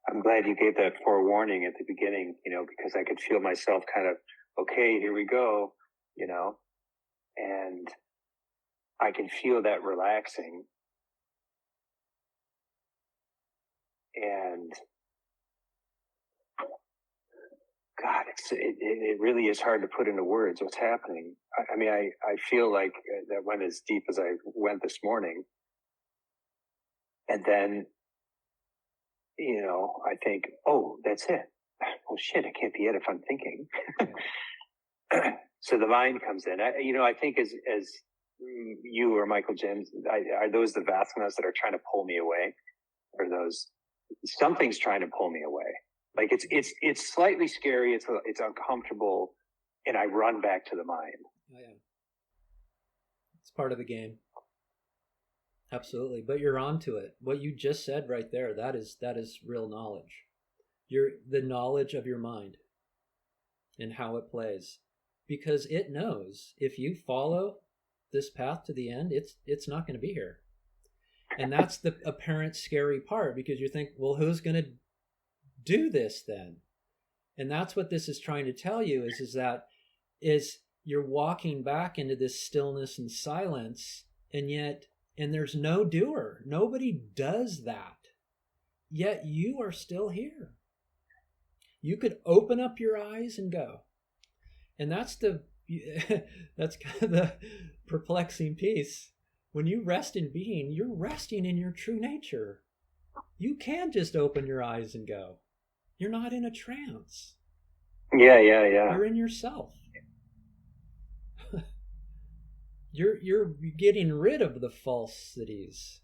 I'm glad you gave that forewarning at the beginning, because I could feel myself kind of, okay, here we go, and I can feel that relaxing. And God, it really is hard to put into words what's happening. I mean, I feel like that went as deep as I went this morning. And then, I think, oh, that's it. Well, shit, it can't be it if I'm thinking. So the mind comes in. I think as you or Michael James, are those the Vasanas that are trying to pull me away? Or those, something's trying to pull me away. Like it's slightly scary. It's uncomfortable, and I run back to the mind. Oh, yeah. It's part of the game. Absolutely. But you're onto it. What you just said right there, that is real knowledge. The knowledge of your mind and how it plays. Because it knows if you follow this path to the end, it's not going to be here. And that's the apparent scary part, because you think, well, who's going to do this then? And that's what this is trying to tell you is that you're walking back into this stillness and silence, and there's no doer. Nobody does that. Yet you are still here. You could open up your eyes and go. And that's that's kind of the perplexing piece. When you rest in being, you're resting in your true nature. You can just open your eyes and go. You're not in a trance. Yeah. You're in yourself. You're getting rid of the falsities.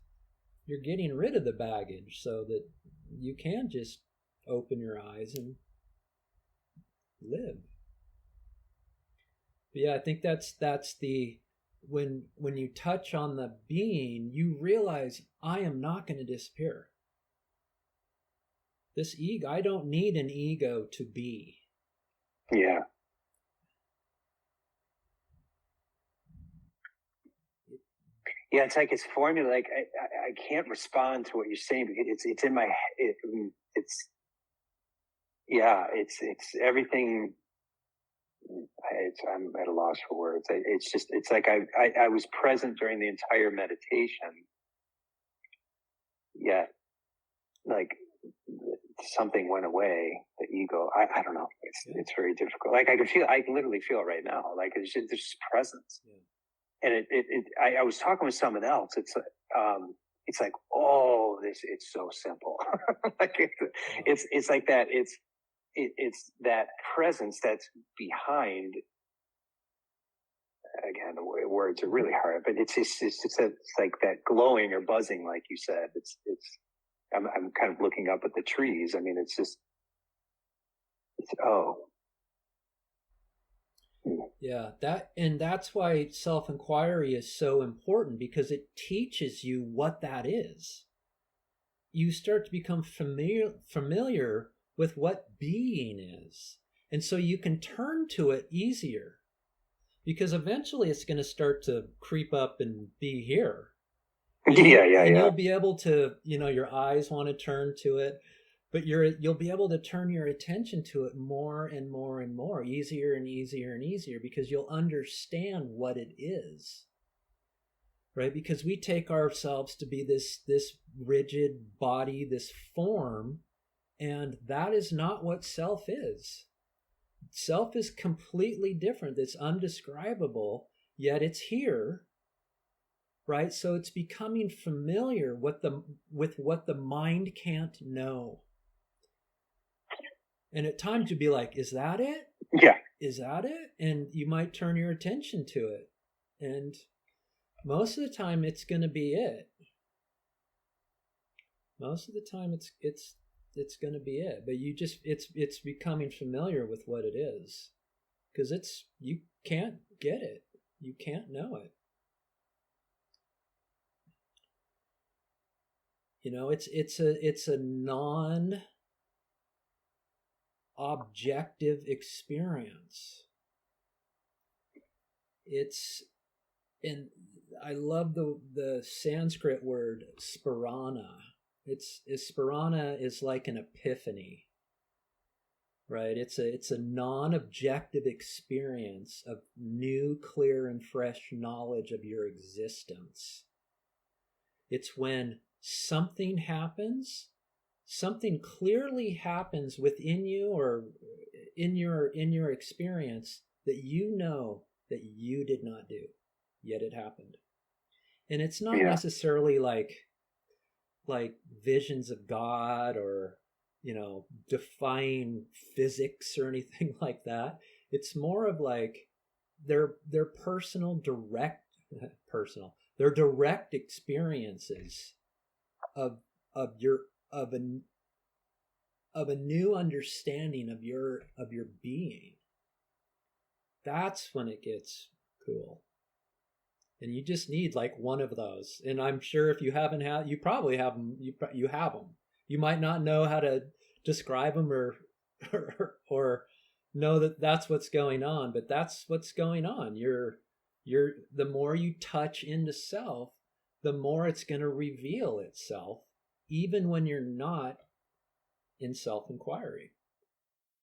You're getting rid of the baggage so that you can just open your eyes and live. But yeah, I think that's the when you touch on the being, you realize I am not going to disappear. This ego, I don't need an ego to be. Yeah. Yeah, it's like it's formula. Like I can't respond to what you're saying because it's in my head. It's everything. I'm at a loss for words. It's like I was present during the entire meditation, yet like something went away. The ego. I don't know. It's very difficult. Like I can literally feel it right now. Like there's just presence. Yeah. And I was talking with someone else. It's like, oh, it's so simple. Like it's like that. It's that presence that's behind. Again, the words are really hard, but it's like that glowing or buzzing, like you said. I'm kind of looking up at the trees. I mean, oh. Yeah, that's why self-inquiry is so important, because it teaches you what that is. You start to become familiar with what being is. And so you can turn to it easier, because eventually it's going to start to creep up and be here. And you'll be able to, your eyes want to turn to it. But you'll be able to turn your attention to it more and more and more, easier and easier and easier, because you'll understand what it is, right? Because we take ourselves to be this rigid body, this form, and that is not what self is. Self is completely different. It's undescribable, yet it's here, right? So it's becoming familiar with what the mind can't know. And at times you'd be like, is that it? Yeah. Is that it? And you might turn your attention to it. And most of the time it's going to be it. Most of the time it's going to be it. But it's becoming familiar with what it is. Because you can't get it. You can't know it. It's a non objective experience. And I love the Sanskrit word spirana. Spirana is like an epiphany, right? It's a non-objective experience of new, clear, and fresh knowledge of your existence. It's when something happens, something clearly happens within you or in your experience that you know that you did not do, yet it happened. And it's not necessarily like visions of God or, defying physics or anything like that. It's more of like their direct experiences of a new understanding of your being. That's when it gets cool. And you just need like one of those. And I'm sure if you haven't had, you probably have them. You have them. You might not know how to describe them or know that that's what's going on, but that's what's going on. The more you touch into self, the more it's going to reveal itself, even when you're not in self-inquiry.